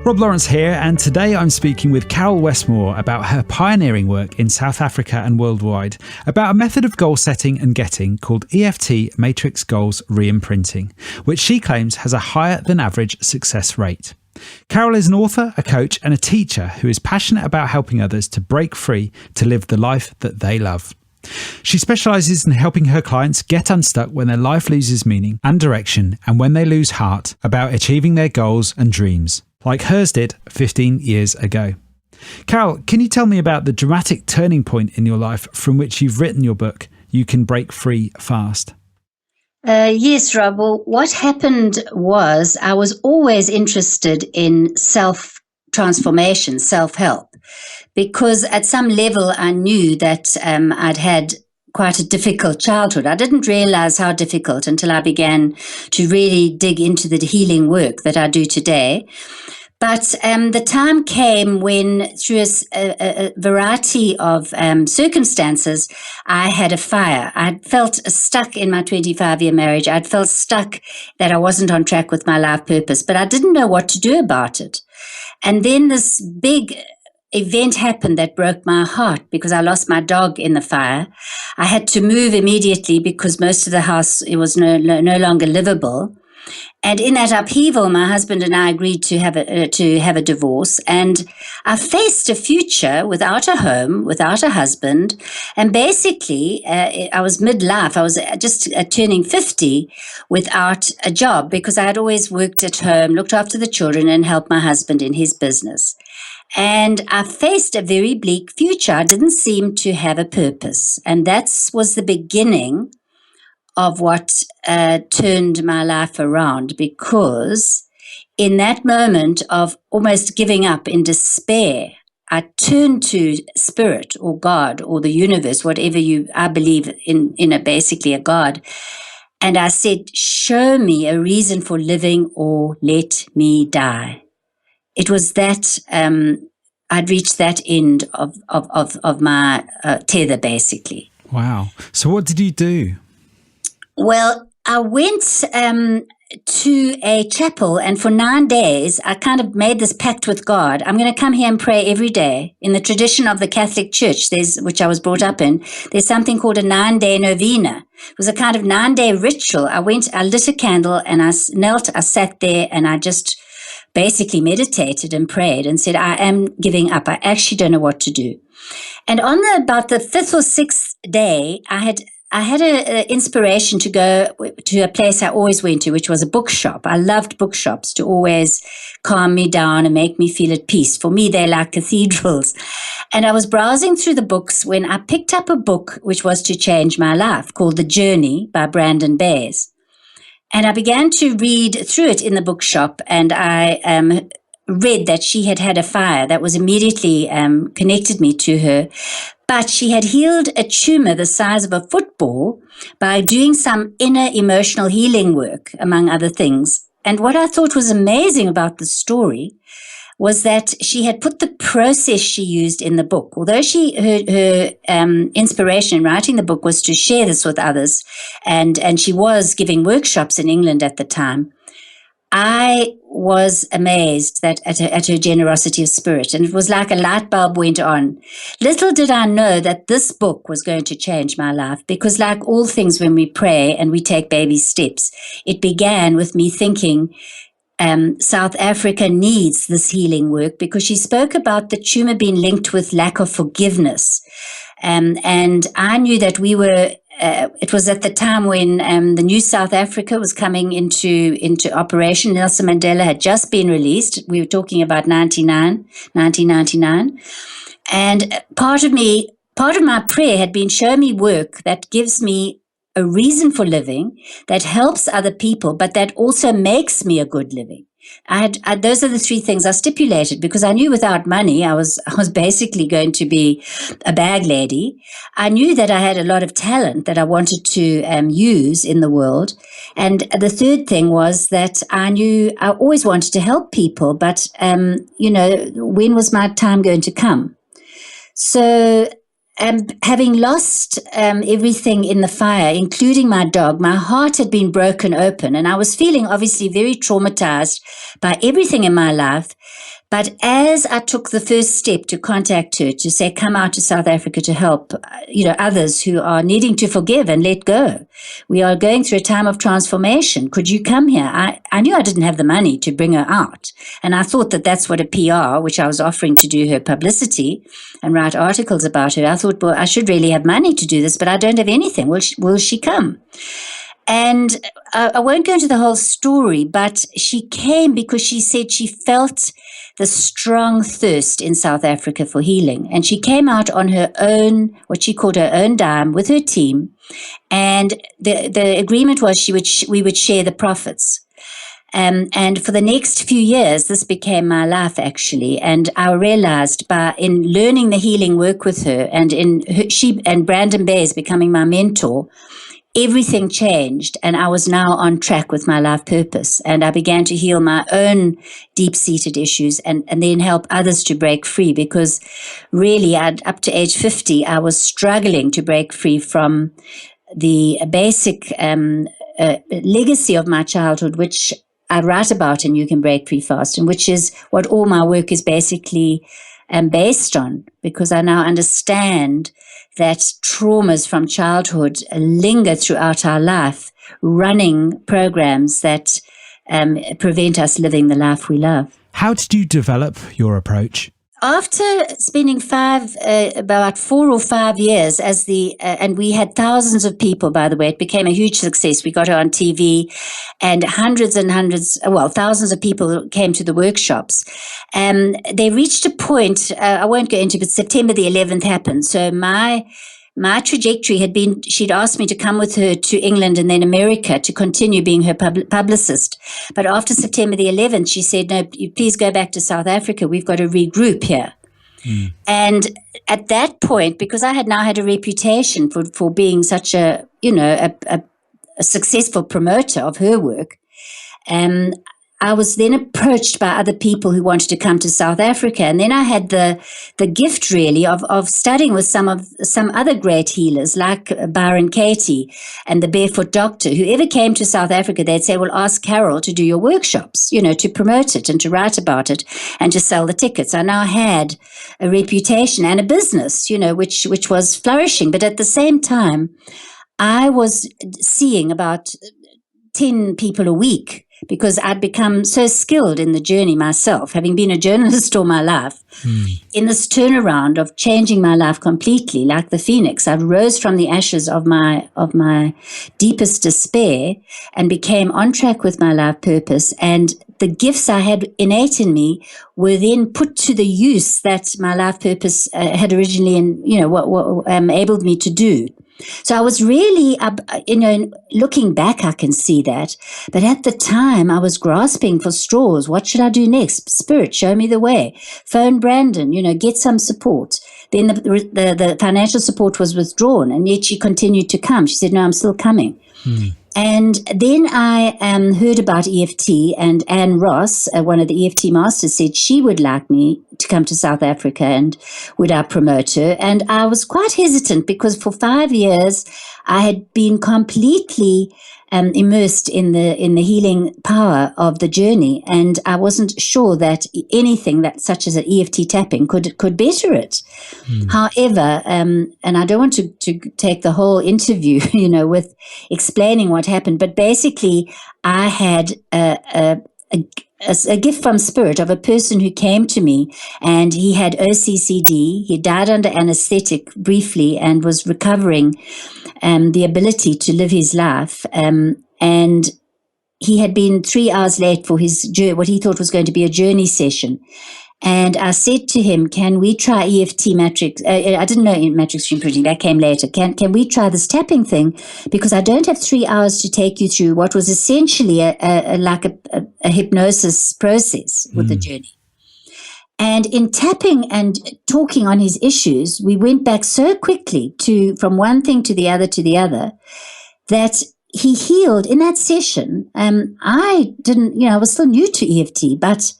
Rob Laurence here, and today I'm speaking with Caryl Westmore about her pioneering work in South Africa and worldwide, about a method of goal setting and getting called Eft-Matrix Goals Reimprinting, which she claims has a higher than average success rate. Caryl is an author, a coach and a teacher who is passionate about helping others to break free to live the life that they love. She specialises in helping her clients get unstuck when their life loses meaning and direction, and when they lose heart about achieving their goals and dreams, like hers did 15 years ago. Caryl, can you tell me about the dramatic turning point in your life from which you've written your book, You Can Break Free Fast? Yes, Rob. Well, what happened was I was always interested in self-transformation, self-help, because at some level I knew that I'd had quite a difficult childhood. I didn't realize how difficult until I began to really dig into the healing work that I do today. But the time came when, through a variety of circumstances, I had a fire. I felt stuck in my 25-year marriage. I'd felt stuck that I wasn't on track with my life purpose, but I didn't know what to do about it. And then this big event happened that broke my heart because I lost my dog in the fire. I had to move immediately because most of the house, it was no longer livable. And in that upheaval, my husband and I agreed to have a divorce. And I faced a future without a home, without a husband. And basically, I was midlife. I was just turning 50 without a job because I had always worked at home, looked after the children, and helped my husband in his business. And I faced a very bleak future. I didn't seem to have a purpose. And that was the beginning of what turned my life around, because in that moment of almost giving up in despair, I turned to Spirit or God or the universe, whatever I believe in basically a God. And I said, show me a reason for living or let me die. It was that I'd reached that end of my tether, basically. Wow. So what did you do? Well, I went to a chapel, and for 9 days, I kind of made this pact with God. I'm going to come here and pray every day. In the tradition of the Catholic Church, which I was brought up in, there's something called a 9-day novena. It was a kind of 9-day ritual. I lit a candle, and I sat there, and I just basically meditated and prayed and said, I am giving up. I actually don't know what to do. And on about the 5th or 6th day, I had an inspiration to go to a place I always went to, which was a bookshop. I loved bookshops to always calm me down and make me feel at peace. For me, they're like cathedrals. And I was browsing through the books when I picked up a book which was to change my life, called The Journey by Brandon Bayes. And I began to read through it in the bookshop, and I read that she had had a fire that was immediately connected me to her. But she had healed a tumor the size of a football by doing some inner emotional healing work, among other things. And what I thought was amazing about the story was that she had put the process she used in the book. Although her inspiration in writing the book was to share this with others, and she was giving workshops in England at the time, I was amazed at her generosity of spirit, and it was like a light bulb went on. Little did I know that this book was going to change my life, because like all things when we pray and we take baby steps, it began with me thinking, South Africa needs this healing work, because she spoke about the tumor being linked with lack of forgiveness. And I knew that we were it was at the time when the new South Africa was coming into operation. Nelson Mandela had just been released. We were talking about 1999. And part of my prayer had been, show me work that gives me a reason for living, that helps other people, but that also makes me a good living. Those are the three things I stipulated, because I knew without money, I was basically going to be a bag lady. I knew that I had a lot of talent that I wanted to use in the world. And the third thing was that I knew I always wanted to help people, but, when was my time going to come? So having lost everything in the fire, including my dog, my heart had been broken open, and I was feeling obviously very traumatized by everything in my life. But as I took the first step to contact her, to say, come out to South Africa to help, others who are needing to forgive and let go. We are going through a time of transformation. Could you come here? I knew I didn't have the money to bring her out. And I thought that that's what a PR, which I was offering to do her publicity and write articles about her. I thought, well, I should really have money to do this, but I don't have anything. Will she come? And I won't go into the whole story, but she came because she said she felt the strong thirst in South Africa for healing. And she came out on her own, what she called her own dime, with her team. And the agreement was we would share the profits. And for the next few years, this became my life, actually. And I realized in learning the healing work with her, and Brandon Bays becoming my mentor, everything changed, and I was now on track with my life purpose. And I began to heal my own deep-seated issues and then help others to break free, because really, up to age 50, I was struggling to break free from the basic legacy of my childhood, which I write about in You Can Break Free Fast, and which is what all my work is basically based on, because I now understand that traumas from childhood linger throughout our life, running programs that prevent us living the life we love. How did you develop your approach? After spending about 4 or 5 years and we had thousands of people, by the way, it became a huge success. We got her on TV, and thousands of people came to the workshops. They reached a point, I won't go into, but September the 11th happened. So my trajectory had been, she'd asked me to come with her to England and then America to continue being her publicist. But after September the 11th, she said, no, please go back to South Africa. We've got to regroup here. And at that point, because I had now had a reputation for being such a successful promoter of her work, I was then approached by other people who wanted to come to South Africa. And then I had the gift, really, of studying with some other great healers like Byron Katie and the Barefoot Doctor. Whoever came to South Africa, they'd say, well, ask Caryl to do your workshops, to promote it and to write about it and to sell the tickets. I now had a reputation and a business, which was flourishing. But at the same time, I was seeing about 10 people a week, because I'd become so skilled in the journey myself, having been a journalist all my life, in this turnaround of changing my life completely, like the phoenix. I rose from the ashes of my deepest despair and became on track with my life purpose. And the gifts I had innate in me were then put to the use that my life purpose had originally, enabled me to do. So I was really, looking back, I can see that. But at the time, I was grasping for straws. What should I do next? Spirit, show me the way. Phone Brandon, get some support. Then the financial support was withdrawn, and yet she continued to come. She said, no, I'm still coming. And then I heard about EFT, and Anne Ross, one of the EFT masters, said she would like me to come to South Africa and would I promote her. And I was quite hesitant because for 5 years I had been completely immersed in the healing power of the journey, and I wasn't sure that anything that such as an EFT tapping could better it. However, and I don't want to take the whole interview, with explaining what happened, but basically I had a gift from spirit of a person who came to me, and he had OCCD. He died under anesthetic briefly and was recovering the ability to live his life. And he had been 3 hours late for his what he thought was going to be a journey session. And I said to him, can we try Eft-Matrix? I didn't know Matrix Reimprinting, that came later. Can we try this tapping thing? Because I don't have 3 hours to take you through what was essentially a hypnosis process with the journey. And in tapping and talking on his issues, we went back so quickly from one thing to the other, that he healed in that session. I was still new to EFT, but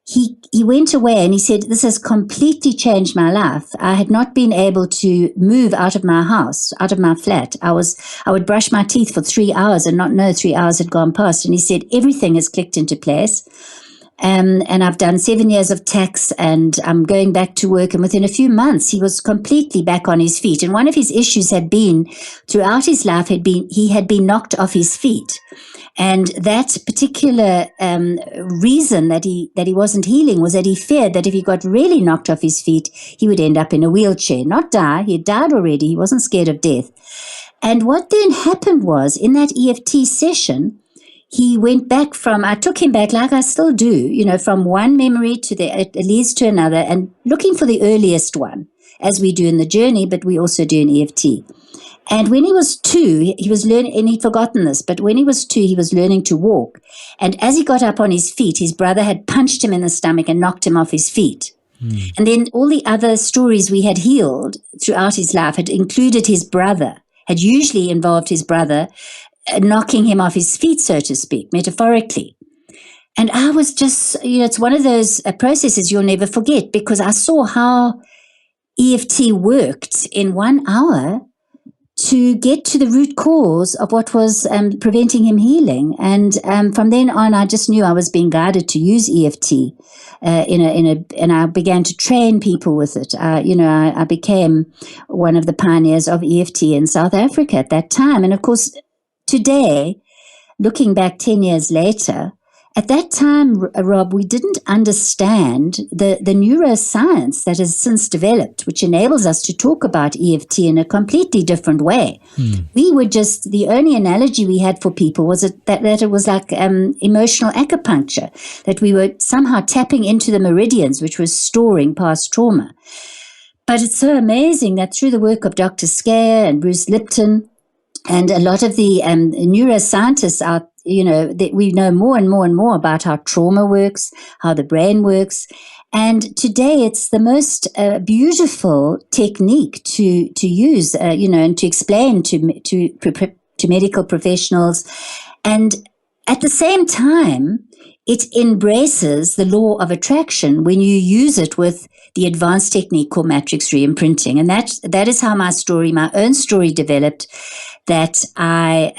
he went away and he said, this has completely changed my life. I had not been able to move out of my house, out of my flat. I would brush my teeth for 3 hours and not know 3 hours had gone past. And he said, everything has clicked into place. And I've done 7 years of tax, and I'm going back to work. And within a few months, he was completely back on his feet. And one of his issues had been, throughout his life, he had been knocked off his feet. And that particular reason that he wasn't healing was that he feared that if he got really knocked off his feet, he would end up in a wheelchair, not die. He had died already. He wasn't scared of death. And what then happened was, in that EFT session, he went back I took him back like I still do, from one memory it leads to another, and looking for the earliest one, as we do in the journey, but we also do in EFT. And when he was 2, he was learning, and he'd forgotten this, but when he was 2, he was learning to walk. And as he got up on his feet, his brother had punched him in the stomach and knocked him off his feet. And then all the other stories we had healed throughout his life had included his brother, had usually involved his brother knocking him off his feet, so to speak, metaphorically. And I was just, it's one of those processes you'll never forget, because I saw how EFT worked in 1 hour to get to the root cause of what was preventing him healing. And from then on, I just knew I was being guided to use EFT, and I began to train people with it. I became one of the pioneers of EFT in South Africa at that time. And of course, today, looking back 10 years later, at that time, Rob, we didn't understand the neuroscience that has since developed, which enables us to talk about EFT in a completely different way. We were the only analogy we had for people was that it was like emotional acupuncture, that we were somehow tapping into the meridians, which was storing past trauma. But it's so amazing that through the work of Dr. Skayer and Bruce Lipton, and a lot of the neuroscientists out, that we know more and more and more about how trauma works, how the brain works. And today it's the most beautiful technique to use, and to explain to medical professionals. And at the same time, it embraces the law of attraction when you use it with the advanced technique called matrix reimprinting. And that is how my own story developed, that I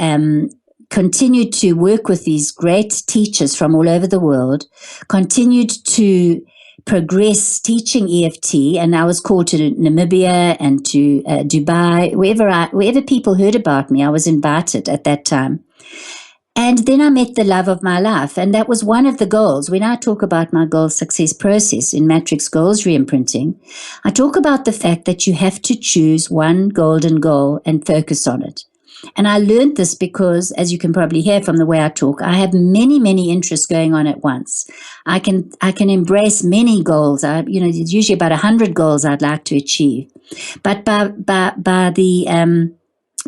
continued to work with these great teachers from all over the world, continued to progress teaching EFT, and I was called to Namibia and to Dubai, wherever people heard about me, I was invited at that time. And then I met the love of my life, and that was one of the goals. When I talk about my goal success process in Matrix Goals Reimprinting, I talk about the fact that you have to choose one golden goal and focus on it. And I learned this because, as you can probably hear from the way I talk, I have many, many interests going on at once. I can embrace many goals. There's usually about 100 goals I'd like to achieve. But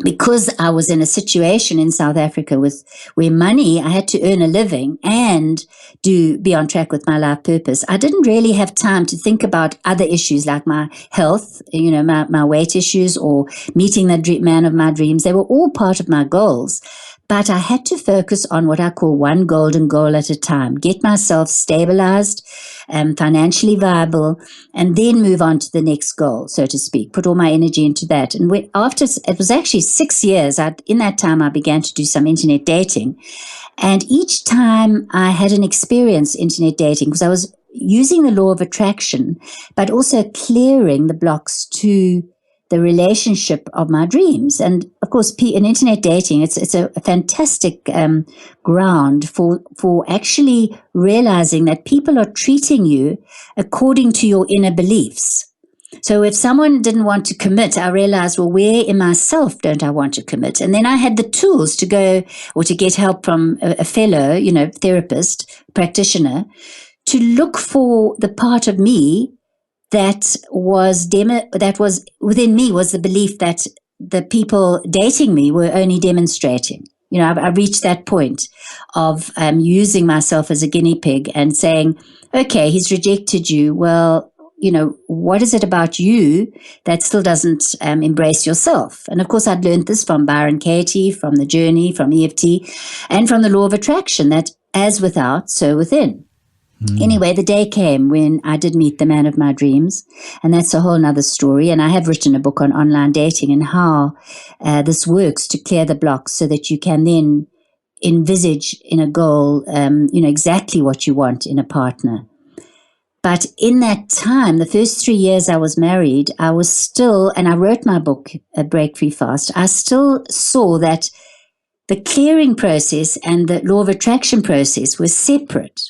because I was in a situation in South Africa where I had to earn a living and be on track with my life purpose, I didn't really have time to think about other issues like my health, my weight issues, or meeting the man of my dreams. They were all part of my goals. But I had to focus on what I call one golden goal at a time, get myself stabilized, financially viable, and then move on to the next goal, so to speak, put all my energy into that. And after it was actually 6 years, in that time I began to do some internet dating. And each time I had an experience internet dating, because I was using the law of attraction, but also clearing the blocks to the relationship of my dreams. And of course, in internet dating, it's a fantastic ground for actually realizing that people are treating you according to your inner beliefs. So if someone didn't want to commit, I realized, well, where in myself don't I want to commit? And then I had the tools to go or to get help from a fellow, therapist, practitioner, to look for the part of me that was within me was the belief that the people dating me were only demonstrating. I reached that point of using myself as a guinea pig and saying, okay, he's rejected you. Well, what is it about you that still doesn't embrace yourself? And of course, I'd learned this from Byron Katie, from the journey, from EFT, and from the law of attraction, that as without, so within. Anyway, the day came when I did meet the man of my dreams, and that's a whole nother story. And I have written a book on online dating and how this works to clear the blocks so that you can then envisage in a goal, exactly what you want in a partner. But in that time, the first 3 years I was married, I was still, and I wrote my book, Break Free Fast, I still saw that the clearing process and the law of attraction process were separate.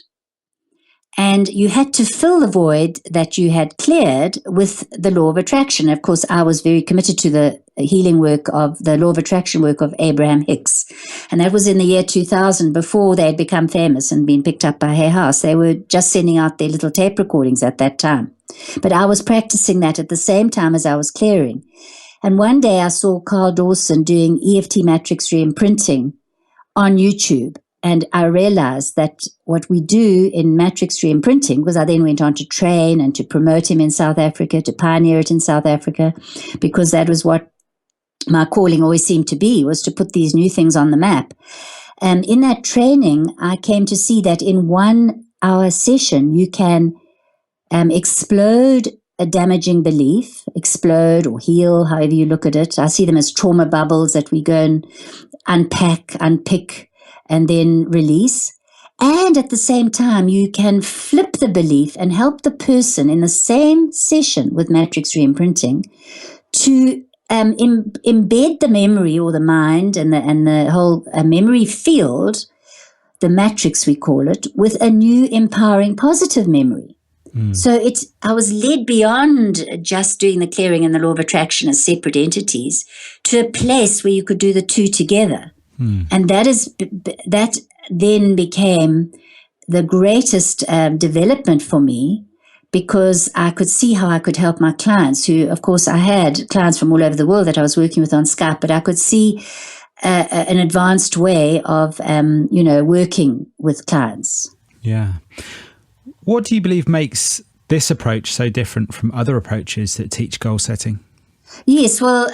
And you had to fill the void that you had cleared with the law of attraction. Of course, I was very committed to the healing work of the law of attraction work of Abraham Hicks. And that was in the year 2000, before they had become famous and been picked up by Hay House. They were just sending out their little tape recordings at that time. But I was practicing that at the same time as I was clearing. And one day I saw Carl Dawson doing Eft-Matrix reimprinting on YouTube. And I realized that what we do in Matrix reimprinting, because I then went on to train and to promote him in South Africa, to pioneer it in South Africa, because that was what my calling always seemed to be, was to put these new things on the map. And in that training, I came to see that in 1 hour session, you can explode a damaging belief, explode or heal, however you look at it. I see them as trauma bubbles that we go and unpick, and then release. And at the same time, you can flip the belief and help the person in the same session with Matrix reimprinting to embed the memory or the mind and the whole memory field, the matrix we call it, with a new empowering positive memory. So I was led beyond just doing the clearing and the law of attraction as separate entities to a place where you could do the two together. And that then became the greatest development for me, because I could see how I could help my clients, who, of course, I had clients from all over the world that I was working with on Skype, but I could see an advanced way of, working with clients. Yeah. What do you believe makes this approach so different from other approaches that teach goal setting? Yes, well,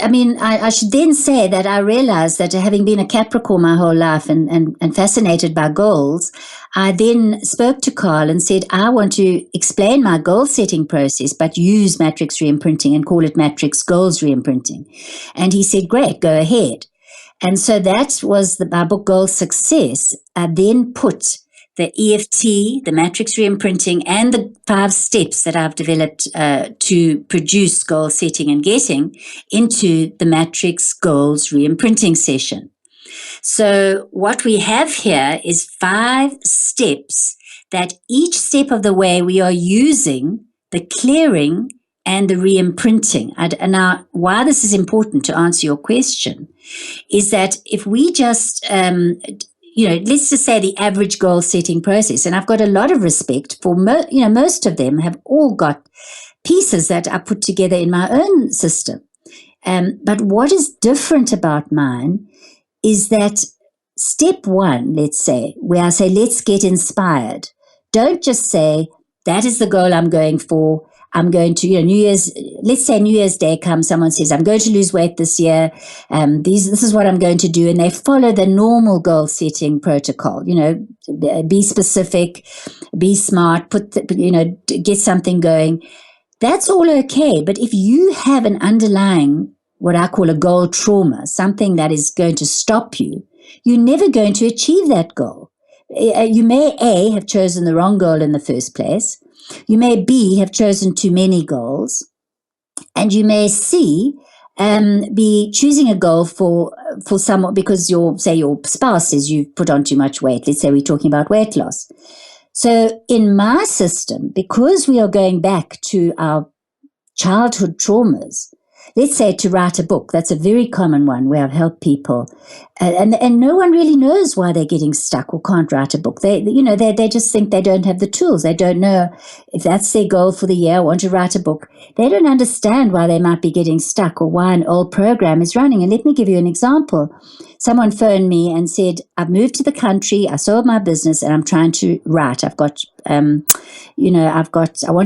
I mean, I should then say that I realized that, having been a Capricorn my whole life and fascinated by goals, I then spoke to Carl and said, I want to explain my goal setting process, but use Matrix reimprinting and call it Matrix Goals Reimprinting. And he said, great, go ahead. And so that was my book, Goal Success. I then put the EFT, the Matrix reimprinting, and the 5 steps that I've developed to produce goal setting and getting into the Matrix Goals Reimprinting session. So what we have here is 5 steps that each step of the way we are using the clearing and the reimprinting. And now, why this is important, to answer your question, is that if we just let's just say the average goal setting process, and I've got a lot of respect for, most of them have all got pieces that I put together in my own system. But what is different about mine is that step 1, let's say, where I say, let's get inspired. Don't just say, that is the goal I'm going for. I'm going to, let's say New Year's Day comes, someone says, I'm going to lose weight this year. This is what I'm going to do. And they follow the normal goal setting protocol, be specific, be smart, get something going. That's all okay. But if you have an underlying, what I call a goal trauma, something that is going to stop you, you're never going to achieve that goal. You may, A, have chosen the wrong goal in the first place. You may, B, have chosen too many goals, and you may, C, be choosing a goal for someone because your spouse says you've put on too much weight. Let's say we're talking about weight loss. So in my system, because we are going back to our childhood traumas, let's say to write a book, that's a very common one where I've helped people, and no one really knows why they're getting stuck or can't write a book. They just think they don't have the tools. They don't know if that's their goal for the year, I want to write a book. They don't understand why they might be getting stuck or why an old program is running. And let me give you an example. Someone phoned me and said, I've moved to the country, I sold my business, and I'm trying to write. I want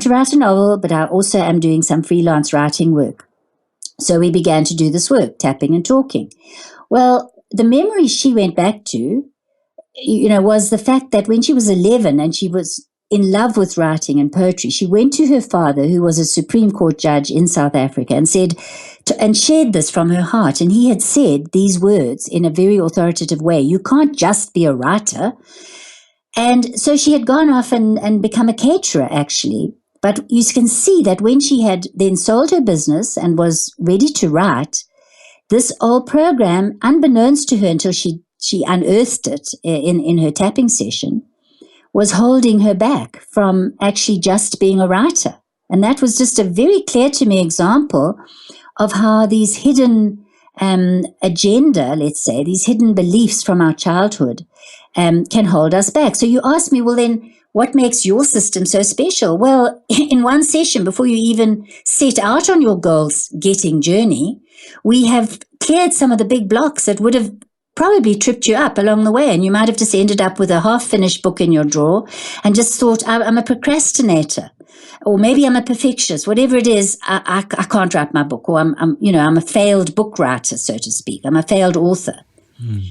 to write a novel, but I also am doing some freelance writing work. So we began to do this work, tapping and talking. Well, the memory she went back to, was the fact that when she was 11 and she was in love with writing and poetry, she went to her father, who was a Supreme Court judge in South Africa, and shared this from her heart. And he had said these words in a very authoritative way: you can't just be a writer. And so she had gone off and become a caterer, actually. But you can see that when she had then sold her business and was ready to write, this old program, unbeknownst to her until she unearthed it in her tapping session, was holding her back from actually just being a writer. And that was just a very clear to me example of how these hidden agenda, let's say, these hidden beliefs from our childhood can hold us back. So you ask me, well, then what makes your system so special? Well, in one session, before you even set out on your goals-getting journey, we have cleared some of the big blocks that would have probably tripped you up along the way. And you might have just ended up with a half-finished book in your drawer and just thought, I'm a procrastinator. Or maybe I'm a perfectionist. Whatever it is, I can't write my book. Or I'm a failed book writer, so to speak. I'm a failed author.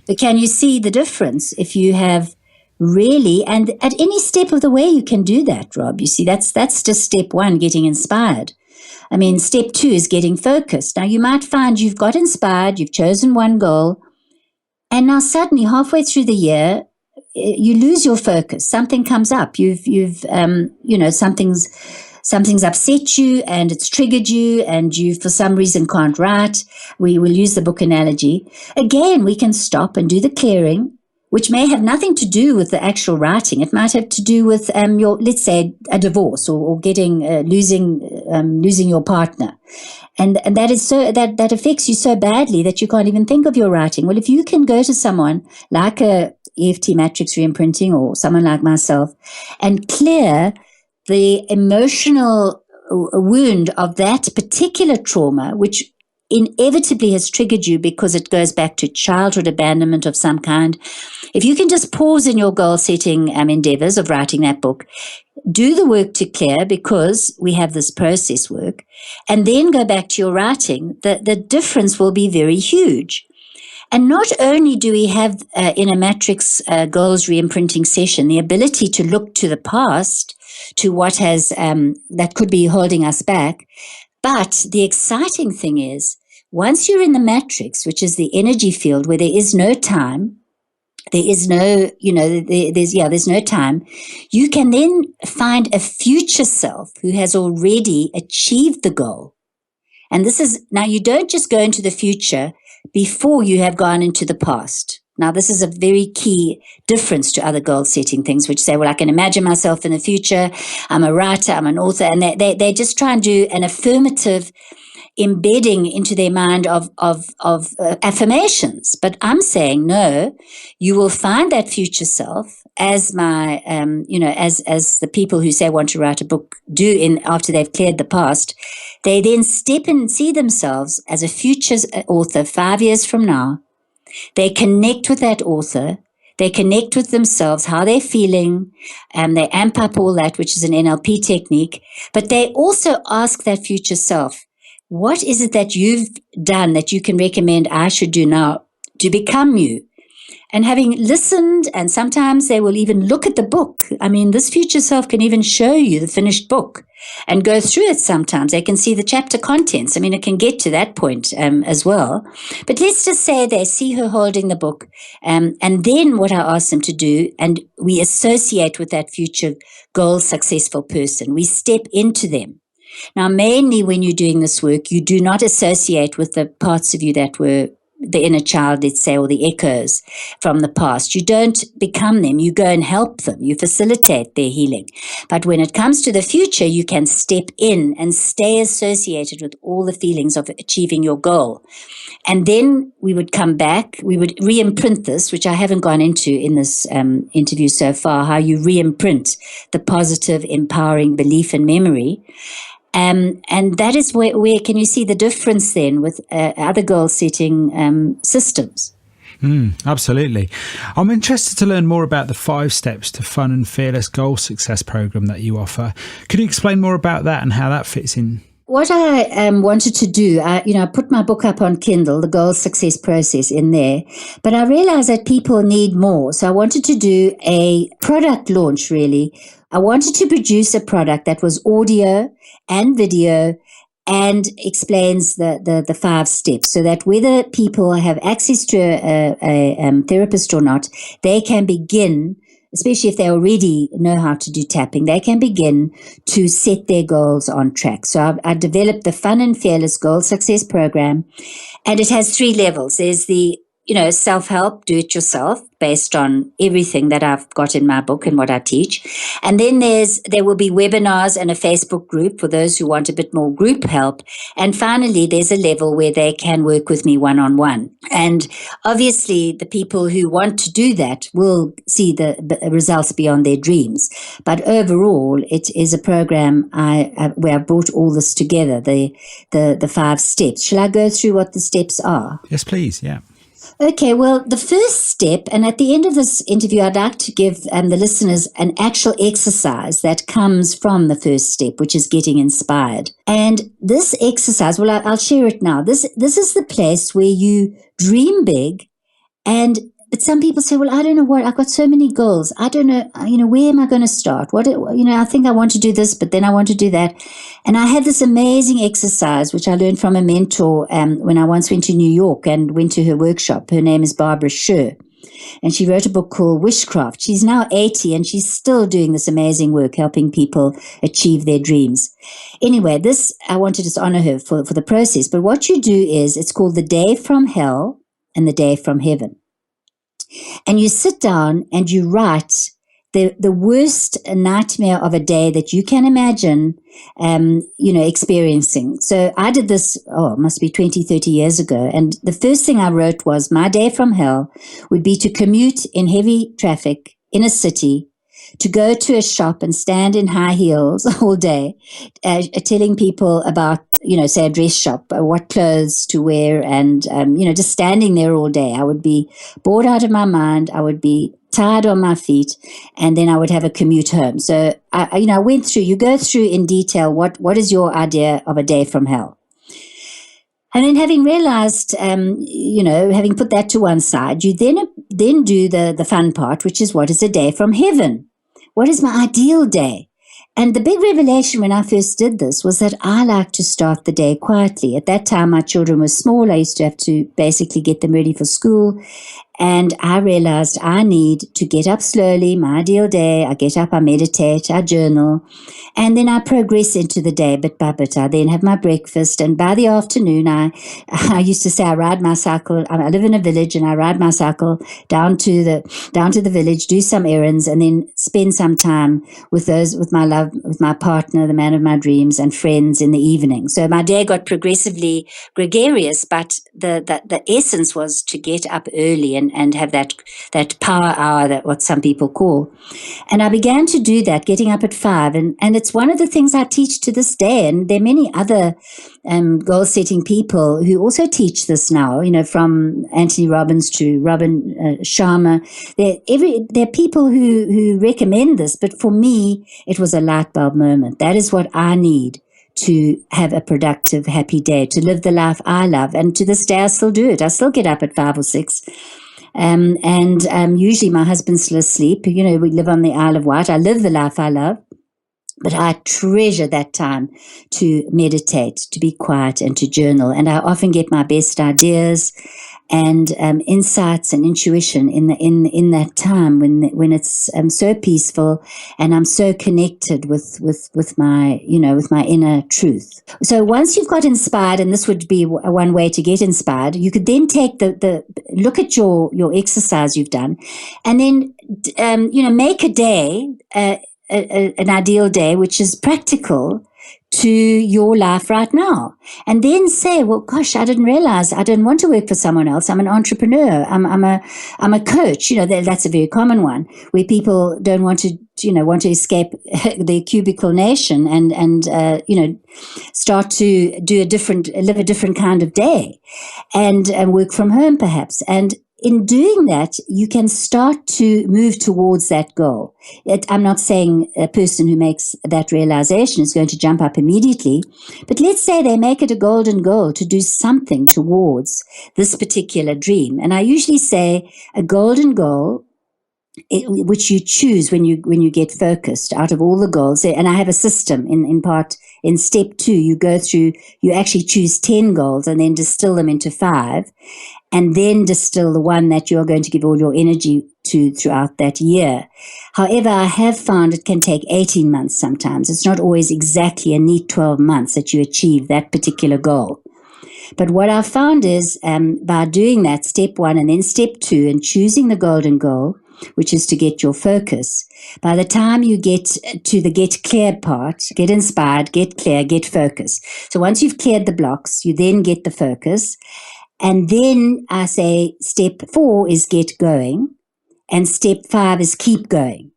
But can you see the difference if you have really, and at any step of the way you can do that, Rob. You see, that's just step one, getting inspired. I mean, step two is getting focused. Now, you might find you've got inspired, you've chosen one goal, and now suddenly halfway through the year, you lose your focus. Something comes up. Something's upset you and it's triggered you and you for some reason can't write. We will use the book analogy. Again, we can stop and do the clearing, which may have nothing to do with the actual writing. It might have to do with let's say, a divorce or getting losing your partner, and that is so that affects you so badly that you can't even think of your writing. Well, if you can go to someone like a Eft-Matrix Reimprinting or someone like myself and clear the emotional wound of that particular trauma, which inevitably has triggered you because it goes back to childhood abandonment of some kind. If you can just pause in your goal-setting endeavors of writing that book, do the work to clear, because we have this process work, and then go back to your writing, the difference will be very huge. And not only do we have in a matrix goals reimprinting session the ability to look to the past, to what has that could be holding us back, but the exciting thing is, once you're in the matrix, which is the energy field where there is no time, there is no, there's no time, you can then find a future self who has already achieved the goal. And this is, now you don't just go into the future before you have gone into the past. Now, this is a very key difference to other goal-setting things, which say, well, I can imagine myself in the future. I'm a writer, I'm an author, and they just try and do an affirmative embedding into their mind of affirmations. But I'm saying, no, you will find that future self, as my, as the people who say want to write a book do after they've cleared the past. They then step in and see themselves as a future author 5 years from now. They connect with that author. They connect with themselves, how they're feeling, and they amp up all that, which is an NLP technique. But they also ask that future self, what is it that you've done that you can recommend I should do now to become you? And having listened, and sometimes they will even look at the book. I mean, this future self can even show you the finished book and go through it sometimes. They can see the chapter contents. I mean, it can get to that point as well. But let's just say they see her holding the book. And then what I ask them to do, and we associate with that future goal successful person. We step into them. Now, mainly when you're doing this work, you do not associate with the parts of you that were the inner child, let's say, or the echoes from the past. You don't become them. You go and help them. You facilitate their healing. But when it comes to the future, you can step in and stay associated with all the feelings of achieving your goal. And then we would come back, we would re-imprint this, which I haven't gone into in this interview so far, how you re-imprint the positive, empowering belief and memory. And that is where can you see the difference then with other goal-setting systems? Absolutely. I'm interested to learn more about the 5 steps to fun and fearless goal success program that you offer. Could you explain more about that and how that fits in? What I wanted to do, I put my book up on Kindle, the Goal Success Process, in there, but I realized that people need more. So I wanted to do a product launch, really, I wanted to produce a product that was audio and video and explains the 5 steps, so that whether people have access to a therapist or not, they can begin, especially if they already know how to do tapping, they can begin to set their goals on track. So I developed the Fun and Fearless Goal Success Program, and it has 3 levels. There's the self-help, do it yourself, based on everything that I've got in my book and what I teach. And then there will be webinars and a Facebook group for those who want a bit more group help. And finally, there's a level where they can work with me one-on-one. And obviously, the people who want to do that will see the results beyond their dreams. But overall, it is a program where I brought all this together, the 5 steps. Shall I go through what the steps are? Yes, please. Yeah. Okay, well, the first step, and at the end of this interview, I'd like to give the listeners an actual exercise that comes from the first step, which is getting inspired. And this exercise, well, I'll share it now. This is the place where you dream big, but some people say, well, I don't know what, I've got so many goals. I don't know, where am I going to start? I think I want to do this, but then I want to do that. And I have this amazing exercise, which I learned from a mentor when I once went to New York and went to her workshop. Her name is Barbara Scher, and she wrote a book called Wishcraft. She's now 80 and she's still doing this amazing work, helping people achieve their dreams. Anyway, I want to just honor her for the process. But what you do is, it's called the day from hell and the day from heaven. And you sit down and you write the worst nightmare of a day that you can imagine, experiencing. So I did this, it must be 20, 30 years ago. And the first thing I wrote was, my day from hell would be to commute in heavy traffic in a city, to go to a shop and stand in high heels all day, telling people about, say a dress shop, what clothes to wear, and, just standing there all day. I would be bored out of my mind. I would be tired on my feet, and then I would have a commute home. So I went through, you go through in detail, what is your idea of a day from hell? And then having realized, having put that to one side, you then do the fun part, which is, what is a day from heaven? What is my ideal day? And the big revelation when I first did this was that I like to start the day quietly. At that time, my children were small. I used to have to basically get them ready for school. And I realized I need to get up slowly, my ideal day. I get up, I meditate, I journal, and then I progress into the day bit by bit. I then have my breakfast, and by the afternoon, I used to say I ride my cycle. I live in a village, and I ride my cycle down to the village, do some errands, and then spend some time with my partner, the man of my dreams, and friends in the evening. So my day got progressively gregarious, but the essence was to get up early and have that power hour, that what some people call. And I began to do that, getting up at 5. And it's one of the things I teach to this day. And there are many other goal-setting people who also teach this now, from Anthony Robbins to Robin Sharma. There are people who recommend this, but for me, it was a light bulb moment. That is what I need to have a productive, happy day, to live the life I love. And to this day, I still do it. I still get up at 5 or 6. Usually my husband's still asleep. We live on the Isle of Wight. I live the life I love, but I treasure that time to meditate, to be quiet, and to journal. And I often get my best ideas and insights and intuition in that time when it's so peaceful and I'm so connected with my inner truth. So once you've got inspired, and this would be one way to get inspired, you could then take the look at your exercise you've done, and then make a day an ideal day which is practical to your life right now. And then say, well, gosh, I didn't realize I didn't want to work for someone else. I'm an entrepreneur. I'm a coach. That's a very common one, where people don't want to escape the cubicle nation and start to live a different kind of day and work from home perhaps. And in doing that, you can start to move towards that goal. I'm not saying a person who makes that realization is going to jump up immediately, but let's say they make it a golden goal to do something towards this particular dream. And I usually say a golden goal which you choose when you get focused out of all the goals. And I have a system in step 2, you actually choose 10 goals and then distill them into 5, and then distill the one that you're going to give all your energy to throughout that year. However, I have found it can take 18 months sometimes. It's not always exactly a neat 12 months that you achieve that particular goal. But what I found is by doing that, step 1 and then step 2, and choosing the golden goal, which is to get your focus, by the time you get to the get clear part, get inspired, get clear, get focus. So once you've cleared the blocks, you then get the focus. And then I say step 4 is get going, and step 5 is keep going.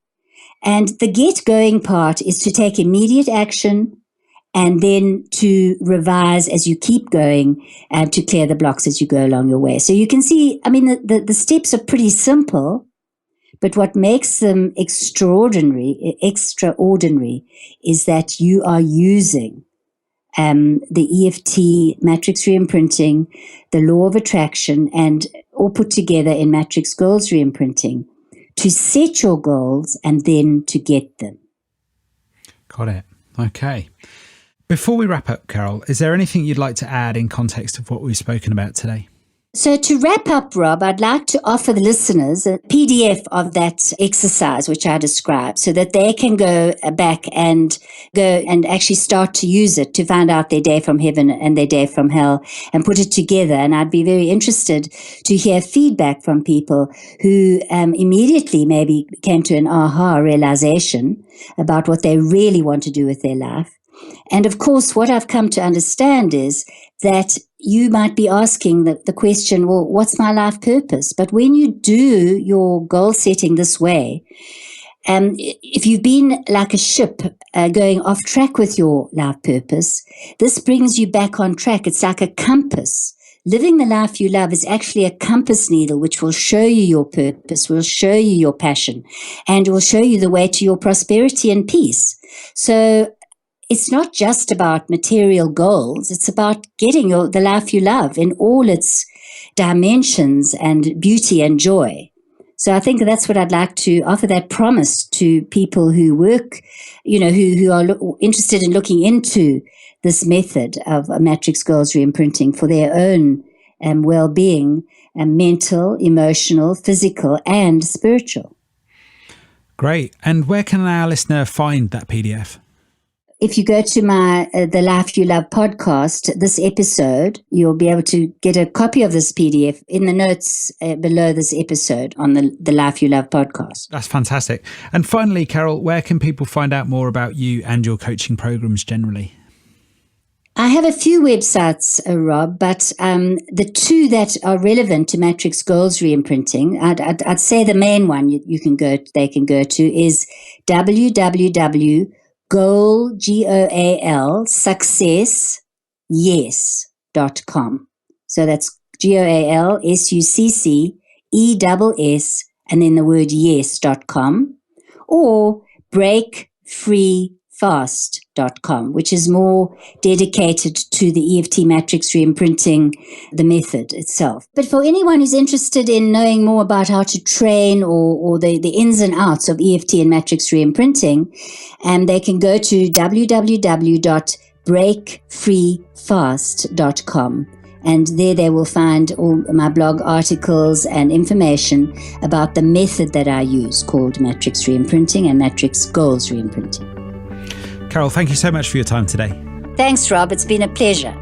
And the get going part is to take immediate action and then to revise as you keep going and to clear the blocks as you go along your way. So you can see, I mean, the steps are pretty simple, but what makes them extraordinary is that you are using the EFT matrix reimprinting, the law of attraction, and all put together in matrix goals reimprinting to set your goals and then to get them. Got it. Okay. Before we wrap up, Caryl, is there anything you'd like to add in context of what we've spoken about today? So to wrap up, Rob, I'd like to offer the listeners a PDF of that exercise which I described so that they can go back and actually start to use it to find out their day from heaven and their day from hell and put it together. And I'd be very interested to hear feedback from people who immediately maybe came to an aha realization about what they really want to do with their life. And of course, what I've come to understand is that you might be asking the question, well, what's my life purpose? But when you do your goal setting this way, if you've been like a ship going off track with your life purpose, this brings you back on track. It's like a compass. Living the life you love is actually a compass needle which will show you your purpose, will show you your passion, and will show you the way to your prosperity and peace. So it's not just about material goals. It's about getting the life you love in all its dimensions and beauty and joy. So I think that's what I'd like to offer, that promise to people who work, who are interested in looking into this method of matrix goals reimprinting for their own well-being, mental, emotional, physical, and spiritual. Great. And where can our listener find that PDF? If you go to my The Life You Love podcast, this episode, you'll be able to get a copy of this PDF in the notes below this episode on the Life You Love podcast. That's fantastic. And finally, Caryl, where can people find out more about you and your coaching programs generally? I have a few websites, Rob, but the two that are relevant to matrix goals reimprinting, I'd say the main one they can go to is success.com. So that's GOALSUCCESS and then the word yes.com, or breakfreefast.com, which is more dedicated to the EFT matrix reimprinting, the method itself. But for anyone who's interested in knowing more about how to train or the ins and outs of EFT and matrix reimprinting, they can go to www.breakfreefast.com. And there they will find all my blog articles and information about the method that I use called matrix reimprinting and matrix goals reimprinting. Caryl, thank you so much for your time today. Thanks, Rob. It's been a pleasure.